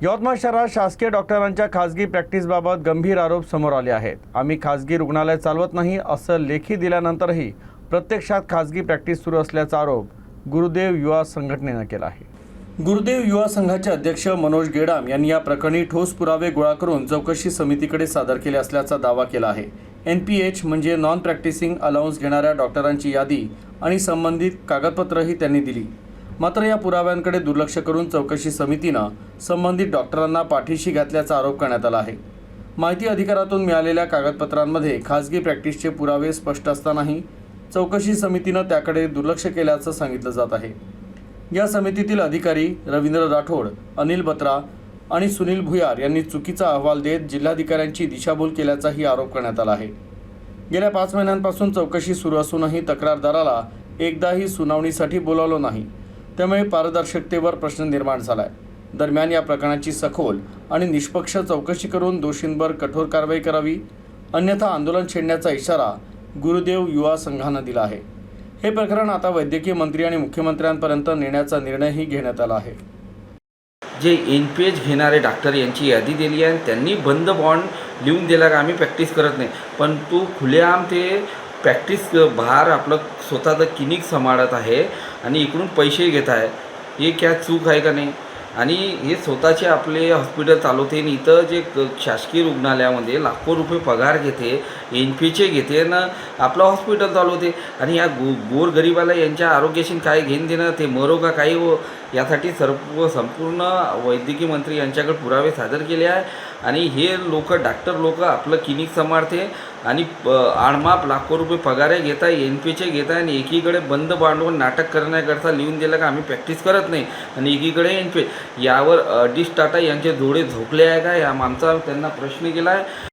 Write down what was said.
यवतमाळ शहरात शासकीय डॉक्टरांच्या खासगी प्रॅक्टिसबाबत गंभीर आरोप समोर आले आहेत। आम्ही खासगी रुग्णालय चालवत नाही असं लेखी दिल्यानंतरही प्रत्यक्षात खासगी प्रॅक्टिस सुरू असल्याचा आरोप गुरुदेव युवा संघटनेने केला आहे। गुरुदेव युवा संघाचे अध्यक्ष मनोज गेडाम यांनी या प्रकरणी ठोस पुरावे गोळा करून चौकशी समितीकडे सादर केले असल्याचा दावा केला आहे। NPH म्हणजे नॉन प्रॅक्टिसिंग अलाउन्स घेणाऱ्या डॉक्टरांची यादी आणि संबंधित कागदपत्रही त्यांनी दिली। मात्र या पुराव्यांकडे दुर्लक्ष करून चौकशी समितीनं संबंधित डॉक्टरांना पाठीशी घातल्याचा आरोप करण्यात आला आहे। माहिती अधिकारातून मिळालेल्या कागदपत्रांमध्ये खासगी प्रॅक्टिसचे पुरावे स्पष्ट असतानाही चौकशी समितीनं त्याकडे दुर्लक्ष केल्याचं सांगितलं जात आहे। या समितीतील अधिकारी रवींद्र राठोड, अनिल बत्रा आणि सुनील भुयार यांनी चुकीचा अहवाल देत जिल्हाधिकाऱ्यांची दिशाभूल केल्याचाही आरोप करण्यात आला आहे। गेल्या 5 महिन्यांपासून चौकशी सुरू असूनही तक्रारदाराला एकदाही सुनावणीसाठी बोलावलं नाही, त्यामुळे पारदर्शकतेवर प्रश्न निर्माण झालाय। दरम्यान या प्रकरणाची सखोल आणि निष्पक्ष चौकशी करून दोषींवर कठोर कारवाई करावी, अन्यथा आंदोलन छेडण्याचा इशारा गुरुदेव युवा संघानं दिला आहे। हे प्रकरण आता वैद्यकीय मंत्री आणि मुख्यमंत्र्यांपर्यंत नेण्याचा निर्णयही घेण्यात आला आहे। जे NPH घेणारे डॉक्टर यांची यादी दिली आहे, त्यांनी बंद बॉन्ड लिहून दिला का आम्ही प्रॅक्टिस करत नाही, पण तू खुलेआम ते प्रॅक्टिस बाहेर आपलं स्वतःचं क्लिनिक सांभाळत आहे आणि इकडून पैसे घेत आहे। हे क्या चूक आहे का नाही? आणि हे स्वतःचे आपले हॉस्पिटल चालवते आणि इथं जे शासकीय रुग्णालयामध्ये लाखो रुपये पगार घेते, NPH घेते ना आपलं हॉस्पिटल चालवते, आणि या गोरगरिबाला यांच्या आरोग्याशी काय घेणं देणं, ते मरो का काही हो, यासाठी संपूर्ण वैद्यकीय मंत्री यांच्याकडे पुरावे सादर केले आहे। आणि हे डॉक्टर लोक आपलं क्लिनिक सांभाळते आणि आडमाप लाखो रुपये पगार घेत आहे, NPH घेत आहे, आणि एकीकडे बंद बांधवर नाटक करण्याकरता लिहून दिलं का आम्ही प्रॅक्टिस करत नाही, आणि एकीकडे NPH यावर डिश टाटा यांचे डोळे झोपले आहे का, या आमचा त्यांना प्रश्न केला आहे।